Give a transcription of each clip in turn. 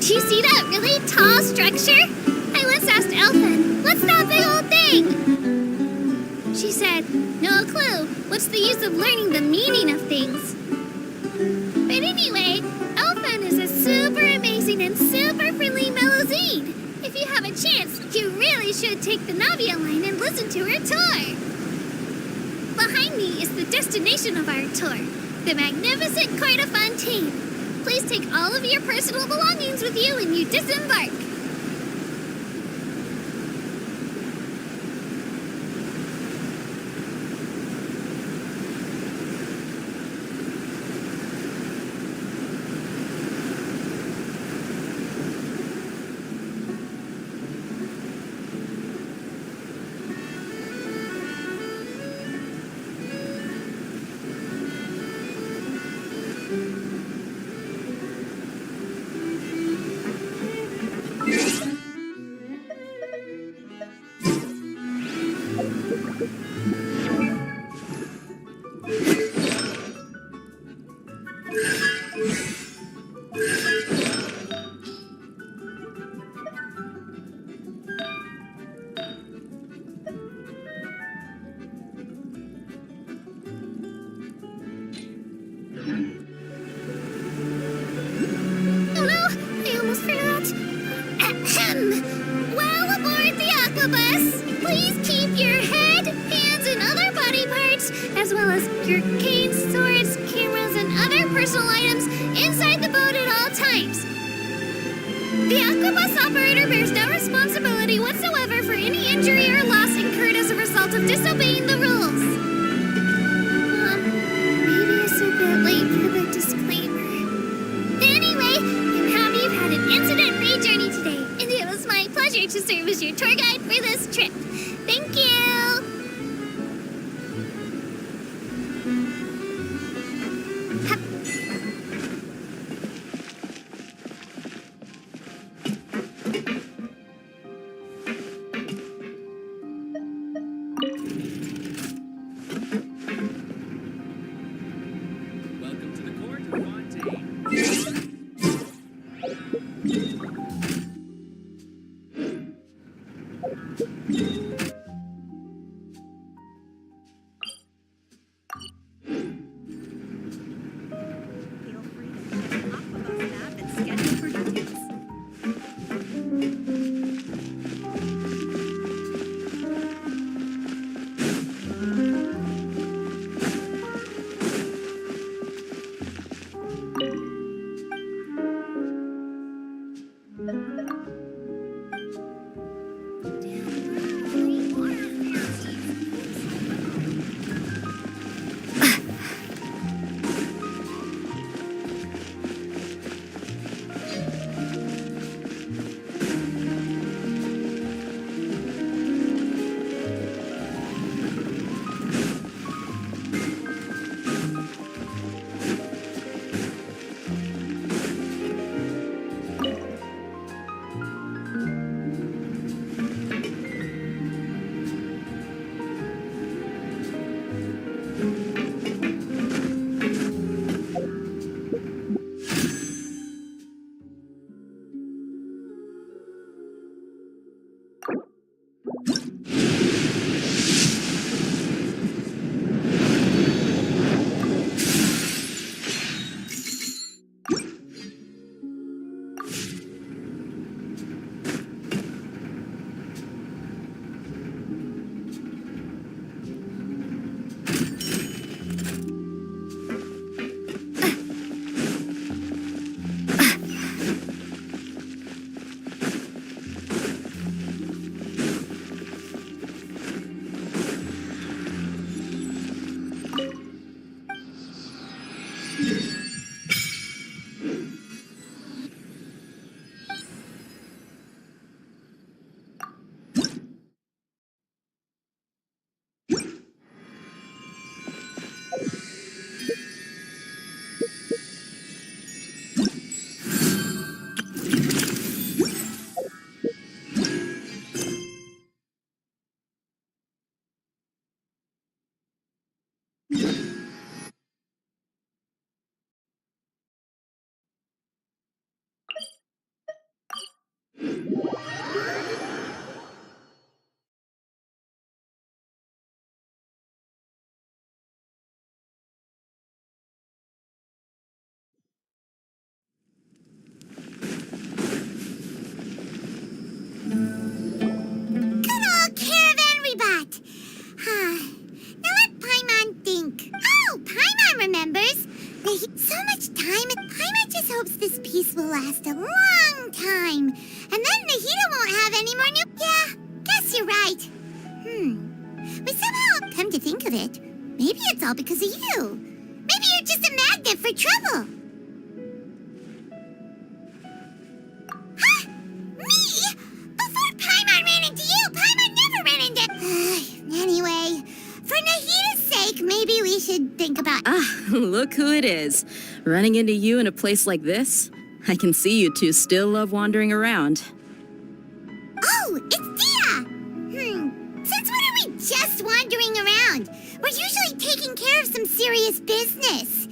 Do you see that really tall structure? I once asked Elfin, what's that big old thing? She said, no clue. What's the use of learning the meaning of things? But anyway, Elfin is a super amazing and super friendly Melazine. If you have a chance, you really should take the Navia line and listen to her tour. Behind me is the destination of our tour, the magnificent court of Fontaine. Please take all of your personal belongings with you when you disembark. Well, aboard the Aquabus, please keep your head, hands, and other body parts, as well as your canes, swords, cameras, and other personal items inside the boat at all times. The Aquabus operator bears no responsibility whatsoever for any injury or loss incurred as a result of disobeying the rules. Maybe it's a bit late for the disclaimer. Anyway, I'm happy you've had an incident-free journey today, and it was my pleasure to serve as your tour guide for this trip. Thank you! Welcome to the court of Fontaine. Feel free to check the Aquabus map and schedule for details. So much time, and Paimon just hopes this peace will last a long time. And then Nahida won't have any more new... Yeah, guess you're right. But somehow, come to think of it, maybe it's all because of you. Maybe you're just a magnet for trouble. Huh? Me? Before Paimon ran into you, Paimon never ran into... Anyway, for Nahida's sake, maybe we should think about... Ah, look who it is. Running into you in a place like this? I can see you two still love wandering around. Oh, it's Dia! Since when are we just wandering around? We're usually taking care of some serious business.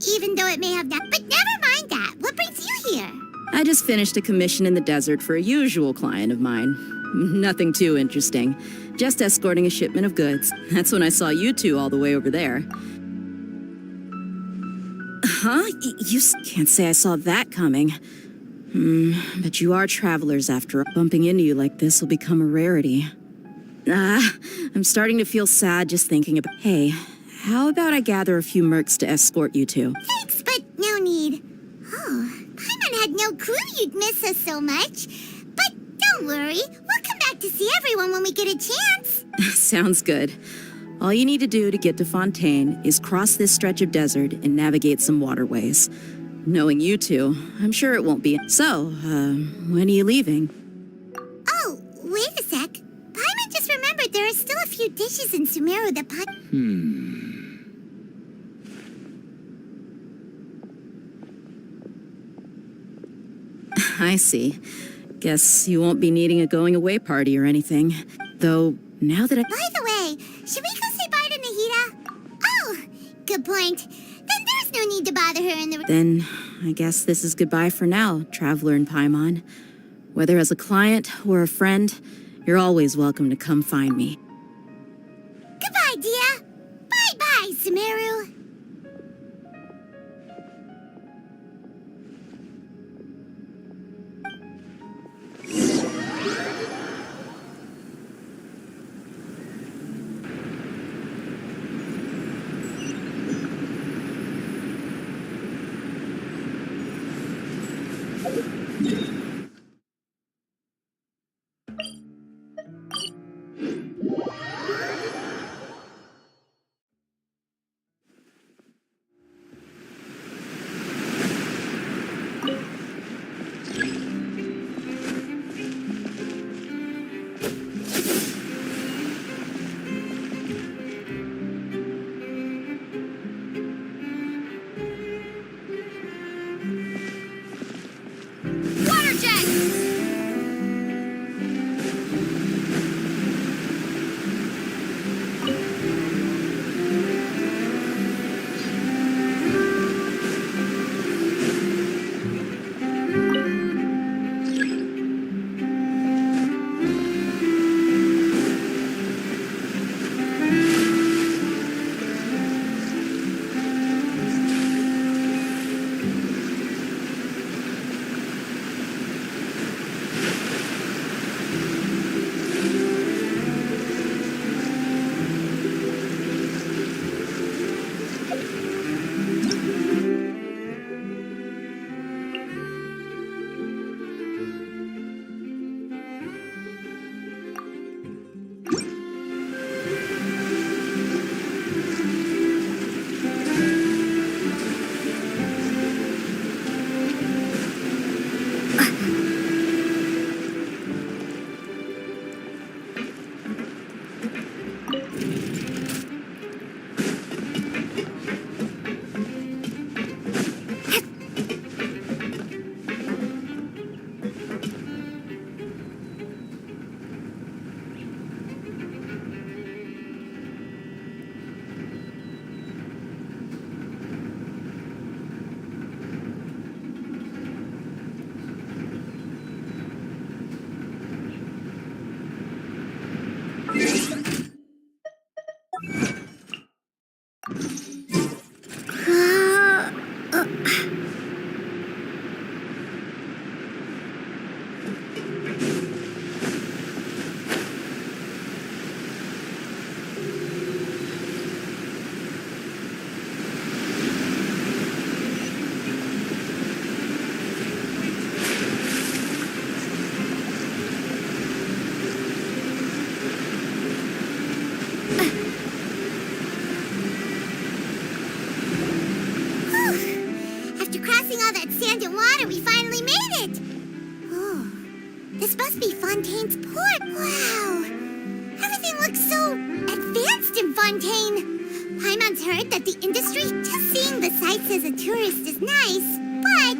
Even though it may have not... But never mind that. What brings you here? I just finished a commission in the desert for a usual client of mine. Nothing too interesting. Just escorting a shipment of goods. That's when I saw you two all the way over there. Huh? You can't say I saw that coming. But you are travelers after all. Bumping into you like this will become a rarity. I'm starting to feel sad just thinking about... Hey, how about I gather a few mercs to escort you two? Thanks, but no need. Oh, Paimon had no clue you'd miss us so much. But don't worry, we'll come back to see everyone when we get a chance. Sounds good. All you need to do to get to Fontaine is cross this stretch of desert and navigate some waterways. Knowing you two, I'm sure it won't be... So, when are you leaving? Oh, wait a sec. Paimon just remembered there are still a few dishes in Sumeru that I see. Guess you won't be needing a going-away party or anything. Though, now that I... By the way, should we go say bye to Nahida? Oh, good point. Then there's no need to bother her in the... Then, I guess this is goodbye for now, Traveler and Paimon. Whether as a client or a friend, you're always welcome to come find me. Goodbye, Dia. Bye-bye, Sumeru. Water jet! crossing all that sand and water, we finally made it. Oh, this must be Fontaine's port. Wow. Everything looks so advanced in Fontaine. Paimon's heard that the industry just seeing the sights as a tourist is nice, but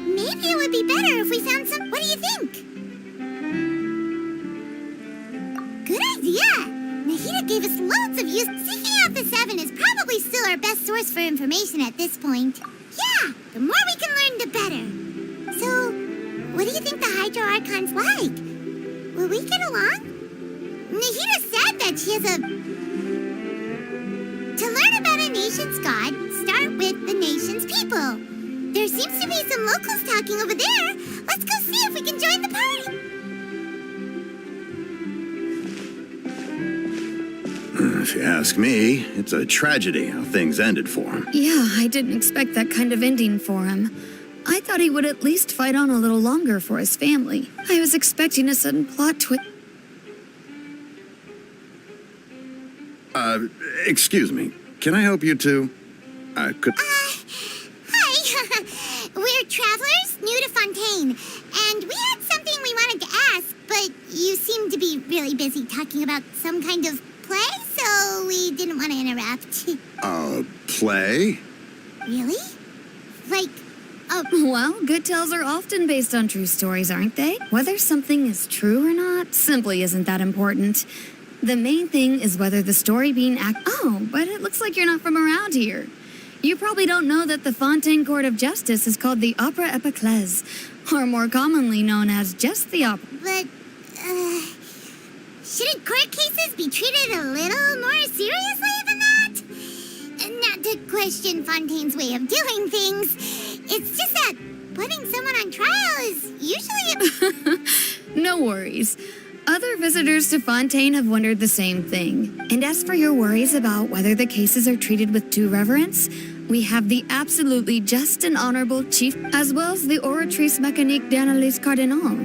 maybe it would be better if we found some... What do you think? Good idea! Nahida gave us loads of use. Seeking out the Seven is probably still our best source for information at this point. Yeah, the more we can learn, the better. So, what do you think the Hydro Archon's like? Will we get along? Nahida said that she has a... To learn about a nation's god, start with the nation's people. There seems to be some locals talking over there. Let's go see if we can join the party. If you ask me, it's a tragedy how things ended for him. Yeah, I didn't expect that kind of ending for him. I thought he would at least fight on a little longer for his family. I was expecting a sudden plot twist. Excuse me. Can I help you two? I could... Hi. We're travelers new to Fontaine, and we had something we wanted to ask, but you seem to be really busy talking about some kind of play, so we didn't want to interrupt. Play? Really? Like, Well, good tales are often based on true stories, aren't they? Whether something is true or not simply isn't that important. The main thing is whether the story being Oh, but it looks like you're not from around here. You probably don't know that the Fontaine Court of Justice is called the Opera Epiclese, or more commonly known as just the Opera. but, shouldn't court cases be treated a little more seriously than that? Not to question Fontaine's way of doing things. It's just that putting someone on trial is usually No worries. Other visitors to Fontaine have wondered the same thing. And as for your worries about whether the cases are treated with due reverence, we have the absolutely just and honorable chief, as well as the Oratrice Mécanique d'Analyse Cardinal,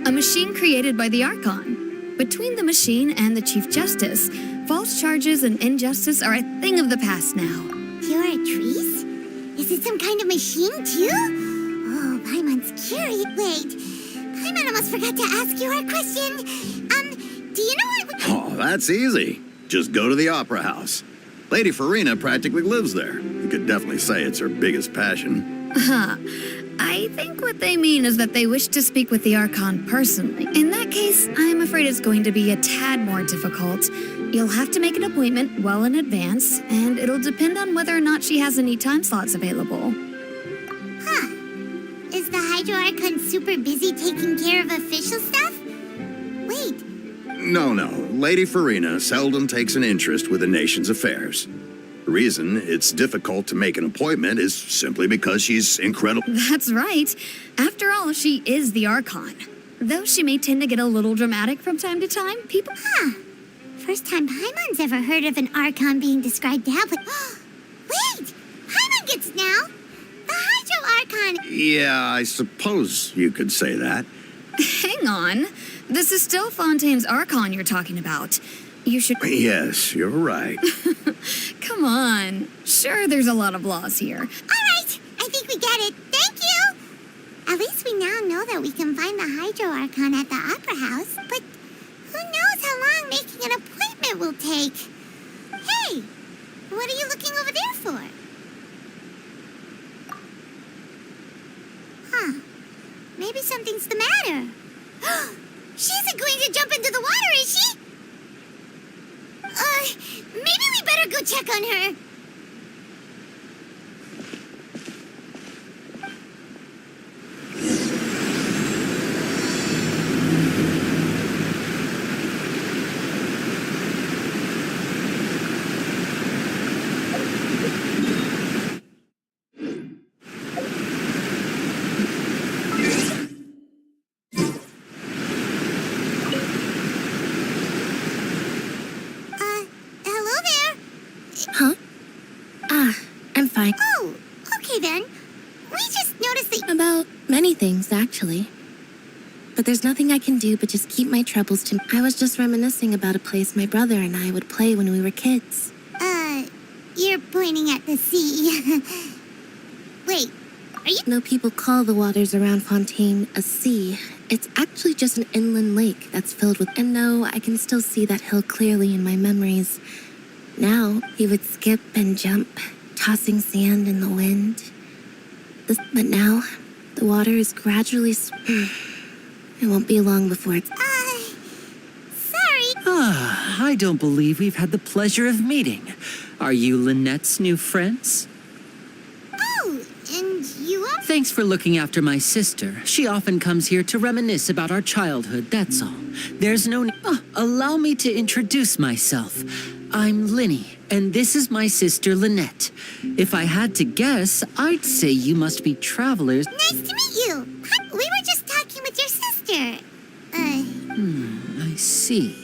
a machine created by the Archon. Between the machine and the Chief Justice, false charges and injustice are a thing of the past now. You're a trees? Is it some kind of machine, too? Oh, Paimon's curious. Wait, Paimon almost forgot to ask you our question. Do you know what... Oh, that's easy. Just go to the Opera House. Lady Farina practically lives there. You could definitely say it's her biggest passion. I think what they mean is that they wish to speak with the Archon personally. In that case, I'm afraid it's going to be a tad more difficult. You'll have to make an appointment well in advance, and it'll depend on whether or not she has any time slots available. Huh. Is the Hydro Archon super busy taking care of official stuff? Wait, No. Lady Farina seldom takes an interest with the nation's affairs. The reason it's difficult to make an appointment is simply because she's incredible. That's right. After all, she is the Archon. Though she may tend to get a little dramatic from time to time, people... first time Paimon's ever heard of an Archon being described that way. Wait! Paimon gets now! The Hydro Archon! Yeah, I suppose you could say that. Hang on. This is still Fontaine's Archon you're talking about. You should... Yes, you're right. Come on. Sure, there's a lot of laws here. All right, I think we get it. Thank you! At least we now know that we can find the Hydro Archon at the Opera House, but who knows how long making an appointment will take. Hey, what are you looking over there for? Maybe something's the matter. She isn't going to jump into the water, is she? Maybe we better go check on her. Hello there. Huh? I'm fine. Oh, okay then. We just noticed that... About many things, actually. But there's nothing I can do but just keep my troubles to... I was just reminiscing about a place my brother and I would play when we were kids. You're pointing at the sea. Wait, Are you? No, people call the waters around Fontaine a sea. It's actually just an inland lake that's filled with. And no, I can still see that hill clearly in my memories. Now, he would skip and jump, tossing sand in the wind. But now, the water is gradually. It won't be long before it's. Sorry. Ah, I don't believe we've had the pleasure of meeting. Are you Lynette's new friends? Oh, and you are? Thanks for looking after my sister. She often comes here to reminisce about our childhood, that's all. There's no need. Allow me to introduce myself. I'm Linny, and this is my sister Lynette. If I had to guess, I'd say you must be travelers. Nice to meet you. We were just talking with your sister. I see.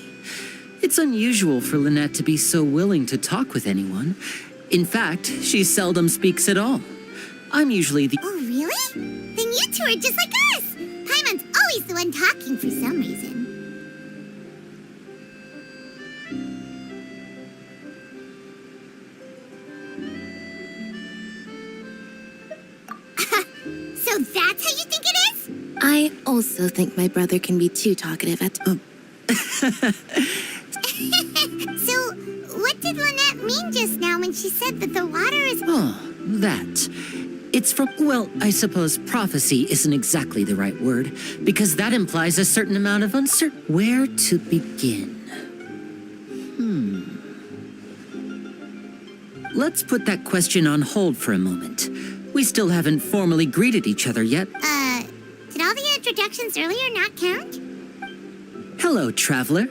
It's unusual for Lynette to be so willing to talk with anyone. In fact, she seldom speaks at all. I'm usually the... Oh, really? Then you two are just like us. Paimon's always the one talking for some reason. So that's how you think it is? I also think my brother can be too talkative at. So, what did Lynette mean just now when she said that the water is... Oh, that. It's from, well, I suppose prophecy isn't exactly the right word, because that implies a certain amount of uncertainty. Where to begin? Let's put that question on hold for a moment. We still haven't formally greeted each other yet. Did all the introductions earlier not count? Hello, traveler.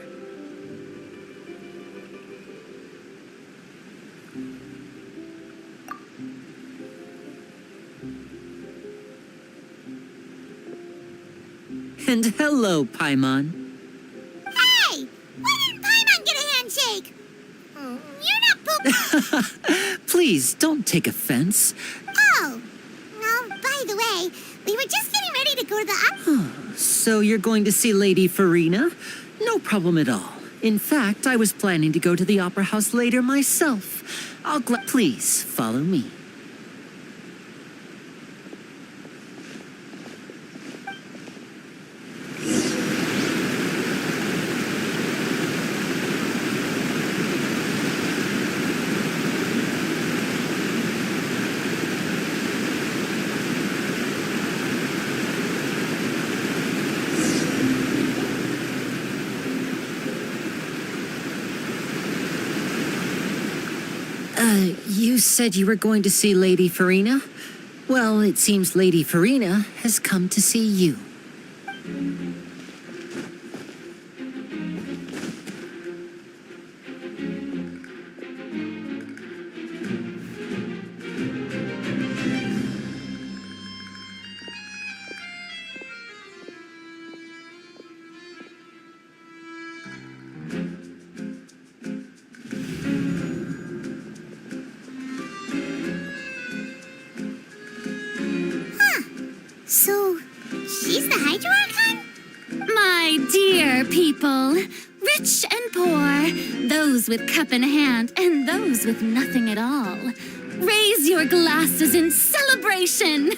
And hello, Paimon. Hey! Why didn't Paimon get a handshake? You're not poop... Please, don't take offense. Oh! Well, by the way, we were just getting ready to go to the... So you're going to see Lady Farina? No problem at all. In fact, I was planning to go to the Opera House later myself. Please, follow me. You said you were going to see Lady Farina? Well, it seems Lady Farina has come to see you. So, she's the Hydro Archon? My dear people, rich and poor, those with cup in hand and those with nothing at all, raise your glasses in celebration,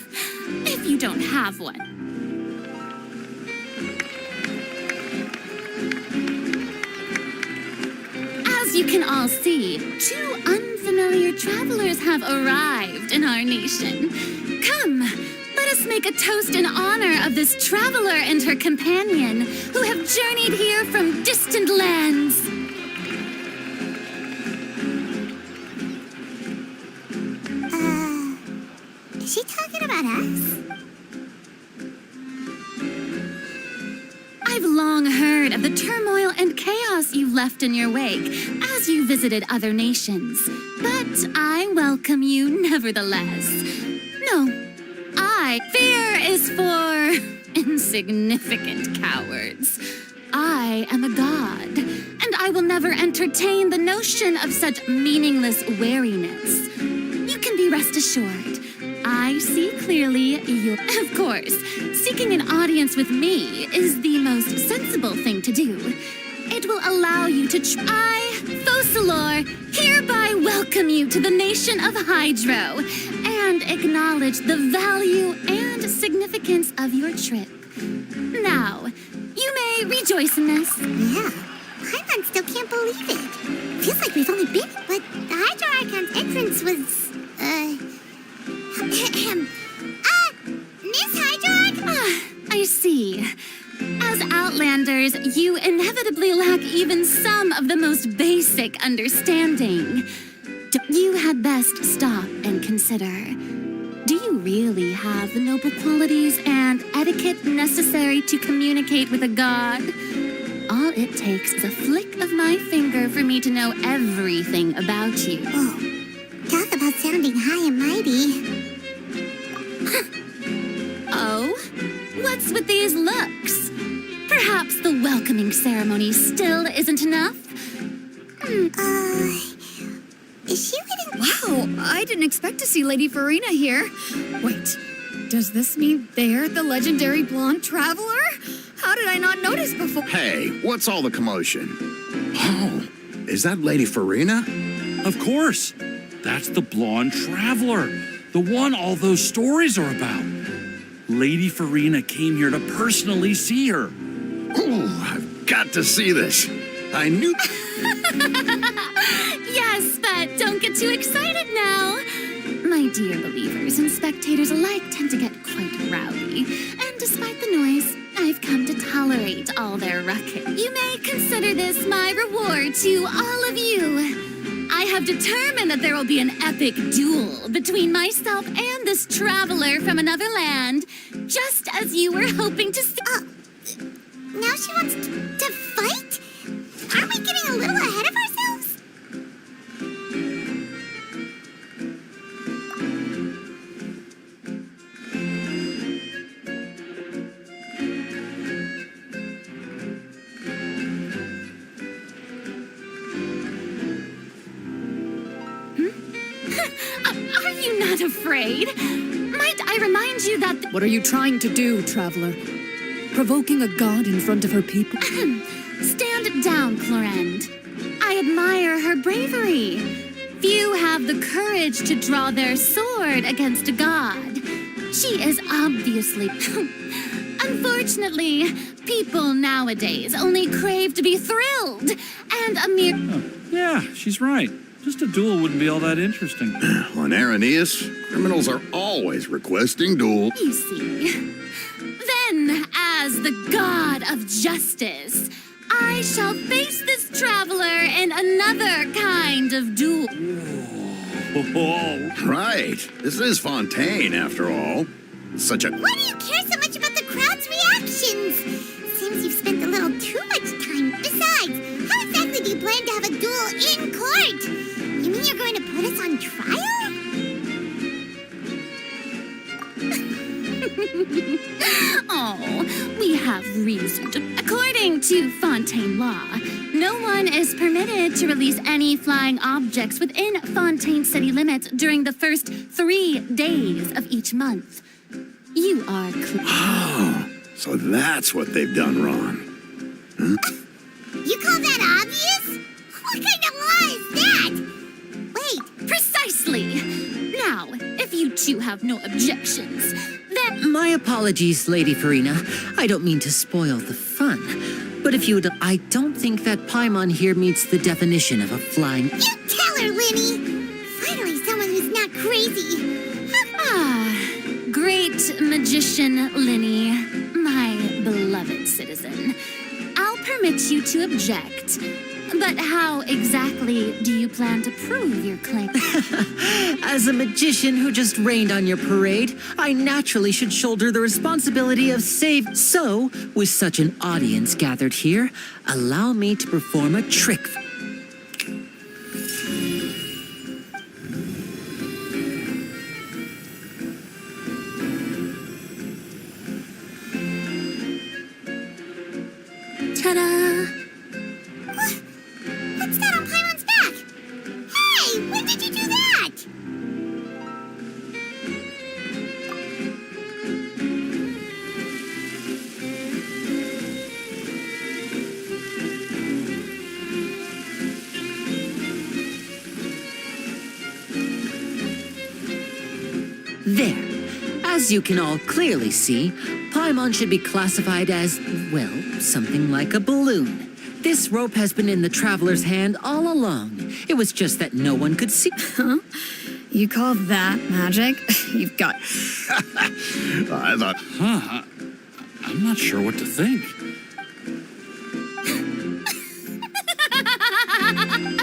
if you don't have one. As you can all see, two unfamiliar travelers have arrived in our nation. Come, let us make a toast in honor of this traveler and her companion who have journeyed here from distant lands. Is she talking about us? I've long heard of the turmoil and chaos you left in your wake as you visited other nations, but I welcome you nevertheless. No, fear is for insignificant cowards. I am a god, and I will never entertain the notion of such meaningless wariness. You can be rest assured. I see clearly you. Of course, seeking an audience with me is the most sensible thing to do. It will allow you to I, Focalor, hereby welcome you to the nation of Hydro and acknowledge the value and significance of your trip. Now, you may rejoice in this. Yeah, Paimon still can't believe it. Feels like we've only been, but the Hydro Archon's entrance was, Miss Hydro Archon? I see. As Outlanders, you inevitably lack even some of the most basic understanding. You had best stop and consider. Do you really have the noble qualities and etiquette necessary to communicate with a god? All it takes is a flick of my finger for me to know everything about you. Oh, talk about sounding high and mighty. Oh? What's with these looks? Perhaps the welcoming ceremony still isn't enough? Is she waiting? Wow, I didn't expect to see Lady Farina here. Wait, does this mean they're the legendary blonde traveler? How did I not notice before? Hey, what's all the commotion? Oh, is that Lady Farina? Of course. That's the blonde traveler. The one all those stories are about. Lady Farina came here to personally see her. Ooh, I've got to see this. I knew... Yes, but don't get too excited now. My dear believers and spectators alike tend to get quite rowdy. And despite the noise, I've come to tolerate all their racket. You may consider this my reward to all of you. I have determined that there will be an epic duel between myself and this traveler from another land, just as you were hoping to see. Now she wants to fight? Aren't we getting a little ahead of ourselves? Are you not afraid? Might I remind you that... What are you trying to do, traveler? Provoking a god in front of her people? Stand down, Clorend. I admire her bravery. Few have the courage to draw their sword against a god. She is obviously... Unfortunately, people nowadays only crave to be thrilled, and a mere... Yeah, she's right. Just a duel wouldn't be all that interesting. On Araneus, criminals are always requesting duels. You see. Then, as the god of justice, I shall face this traveler in another kind of duel. Oh, Right. This is Fontaine, after all. Such a... Why do you care so much about the crowd's reactions? Seems you've spent a little too much time. Besides, how exactly do you plan to have a duel in court? You mean you're going to put us on trial? Oh, we have reason to. According to Fontaine law, no one is permitted to release any flying objects within Fontaine city limits during the first 3 days of each month. You are Oh, so that's what they've done wrong. You call that obvious? What kind of law is that? Wait, precisely. Now, if you two have no objections, then My apologies, Lady Farina. I don't mean to spoil the fun. But if you would, I don't think that Paimon here meets the definition of a flying... you tell her, Linny. Finally, someone who's not crazy. great magician Linny, my beloved citizen. I'll permit you to object. But how exactly do you plan to prove your claim? As a magician who just rained on your parade, I naturally should shoulder the responsibility of save. So, with such an audience gathered here, allow me to perform a trick. Ta-da! What's that on Paimon's back? Hey, when did you do that? As you can all clearly see, Paimon should be classified as, well, something like a balloon. This rope has been in the traveler's hand all along. It was just that no one could see. Huh? You call that magic? You've got... I thought, I'm not sure what to think.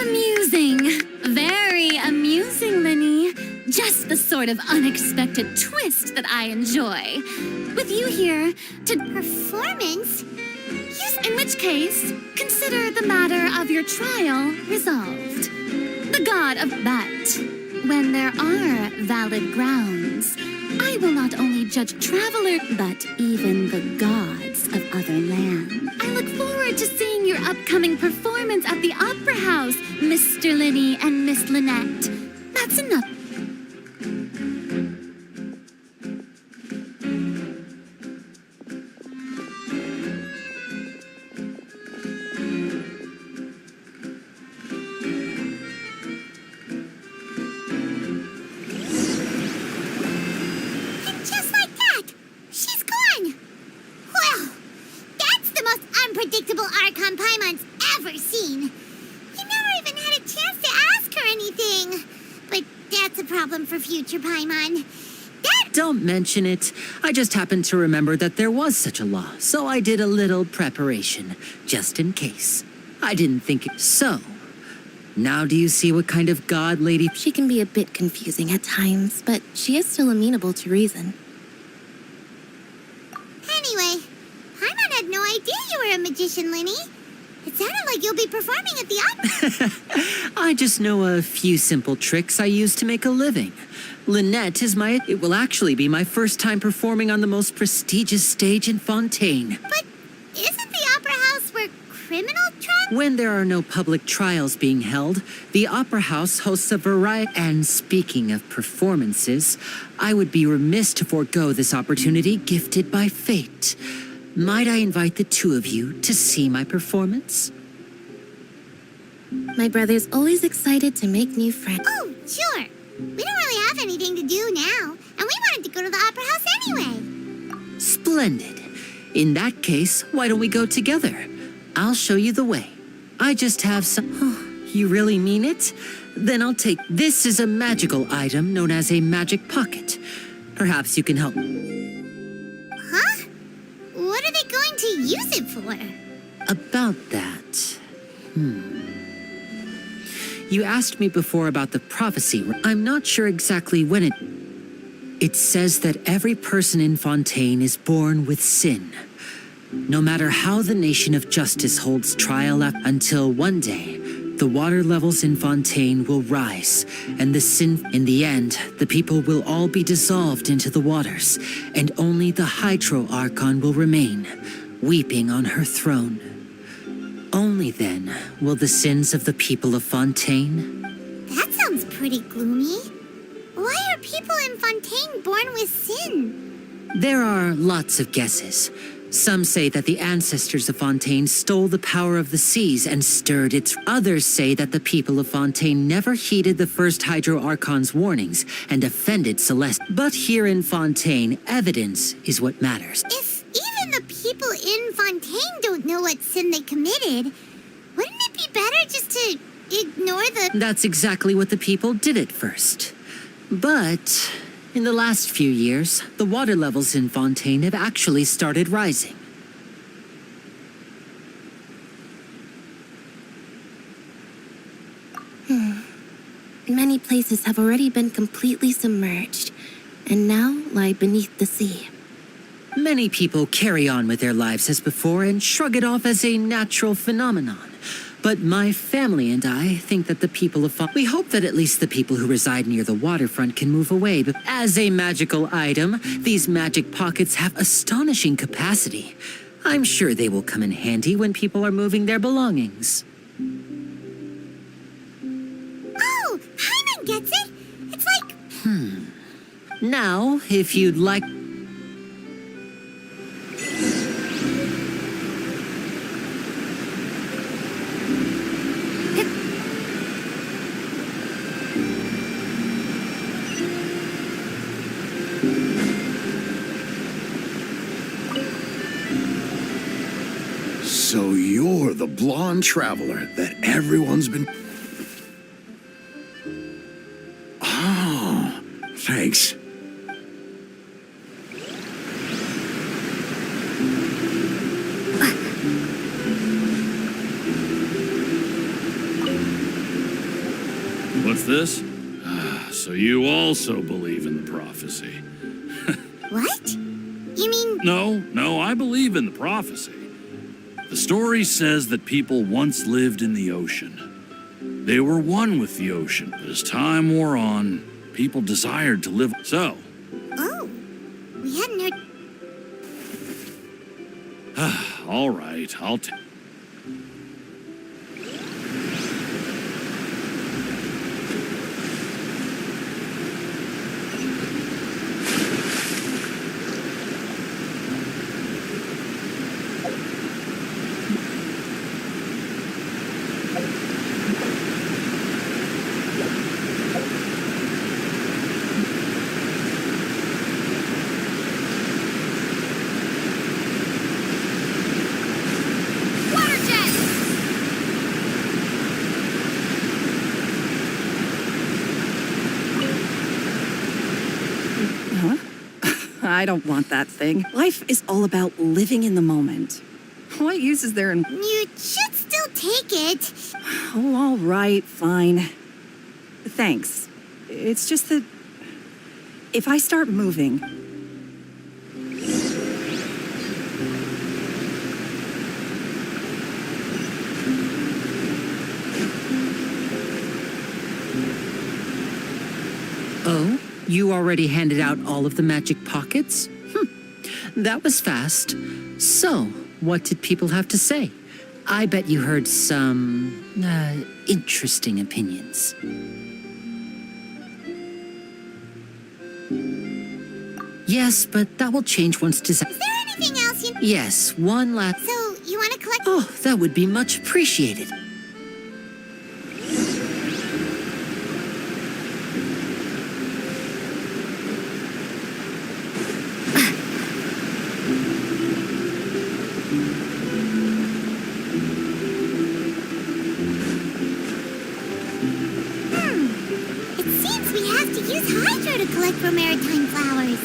Amusing. Very amusing, Linny. Just the sort of unexpected twist that I enjoy. With you here to Performance? in which case, consider the matter of your trial resolved. The god of but, when there are valid grounds, I will not only judge traveler, but even the gods of other lands. I look forward to seeing your upcoming performance at the Opera House, Mr. Linny and Miss Lynette. That's enough. And just like that, she's gone. Well, that's the most unpredictable Archon Paimon's ever seen. You never even had a chance to ask her anything. But that's a problem for future Paimon. Don't mention it. I just happened to remember that there was such a law, so I did a little preparation, just in case. I didn't think it. So, now do you see what kind of god lady... She can be a bit confusing at times, but she is still amenable to reason. Anyway, Paimon had no idea you were a magician, Linny. It sounded like you'll be performing at the opera. I just know a few simple tricks I use to make a living. Lynette is my... It will actually be my first time performing on the most prestigious stage in Fontaine. But isn't the Opera House where criminal trials? When there are no public trials being held, the Opera House hosts a variety... And speaking of performances, I would be remiss to forego this opportunity gifted by fate. Might I invite the two of you to see my performance? My brother's always excited to make new friends. Oh, sure. We don't really have anything to do now, and we wanted to go to the Opera House anyway. Splendid. In that case, why don't we go together? I'll show you the way. I just have some... Oh, you really mean it? Then I'll take... This is a magical item known as a magic pocket. Perhaps you can help... Huh? What are they going to use it for? About that... You asked me before about the prophecy. I'm not sure exactly when it... It says that every person in Fontaine is born with sin. No matter how the nation of justice holds trial until one day, the water levels in Fontaine will rise, and the sin... In the end, the people will all be dissolved into the waters, and only the Hydro Archon will remain, weeping on her throne. Only then will the sins of the people of Fontaine... That sounds pretty gloomy. Why are people in Fontaine born with sin? There are lots of guesses. Some say that the ancestors of Fontaine stole the power of the seas and stirred its... Others say that the people of Fontaine never heeded the first Hydro Archon's warnings and offended Celeste. But here in Fontaine, evidence is what matters. If even the people in Fontaine don't know what sin they committed, wouldn't it be better just to ignore the... That's exactly what the people did at first. But in the last few years, the water levels in Fontaine have actually started rising. Many places have already been completely submerged, and now lie beneath the sea. Many people carry on with their lives as before and shrug it off as a natural phenomenon. But my family and I think that the people of we hope that at least the people who reside near the waterfront can move away. But as a magical item, these magic pockets have astonishing capacity. I'm sure they will come in handy when people are moving their belongings. Oh, Paimon gets it! It's like... Now, if you'd like... So you're the blonde traveler that everyone's been... Oh, thanks. What's this? So you also believe in the prophecy. What? You mean... No, I believe in the prophecy. The story says that people once lived in the ocean. They were one with the ocean, but as time wore on, people desired to live. So, Oh, we hadn't heard... all right, I'll Water jet! I don't want that thing. Life is all about living in the moment. What use is there in... You should still take it. Oh, all right, fine. Thanks. It's just that if I start moving... Oh, you already handed out all of the magic pockets? That was fast. So, what did people have to say? I bet you heard some, interesting opinions. Yes, but that will change once decided. Is there anything else you... Yes, one last... So, you want to collect... Oh, that would be much appreciated. It seems we have to use Hydro to collect for maritime flowers.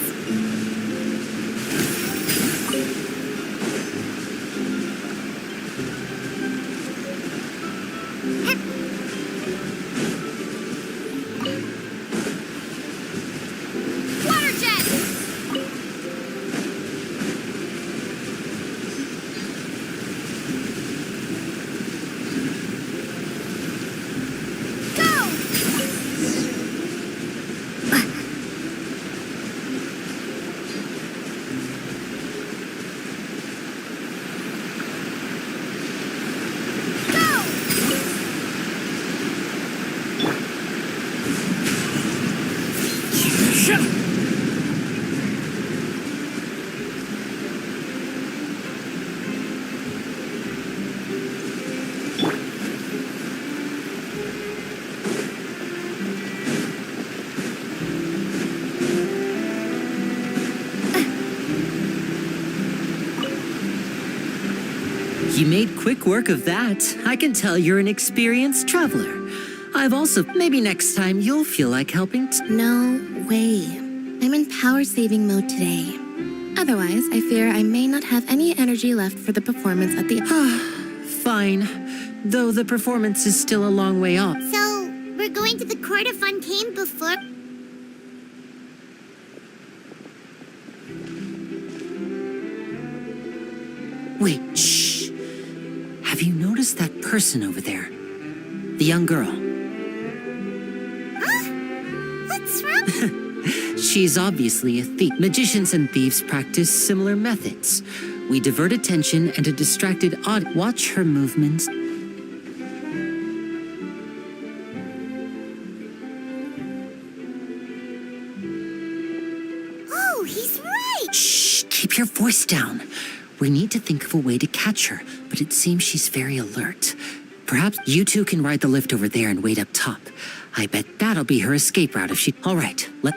Water jet! You made quick work of that. I can tell you're an experienced traveler. I've also... Maybe next time you'll feel like helping No way. I'm in power saving mode today. Otherwise, I fear I may not have any energy left for the performance at the... Fine. Though the performance is still a long way off. So, we're going to the court of Fontaine before... Wait, shh. Have you noticed that person over there? The young girl. Huh? What's wrong? She's obviously a thief. Magicians and thieves practice similar methods. We divert attention and a distracted audience. Watch her movements. Oh, he's right! Shh, keep your voice down. We need to think of a way to catch her, but it seems she's very alert. Perhaps you two can ride the lift over there and wait up top. I bet that'll be her escape route if she... All right, let...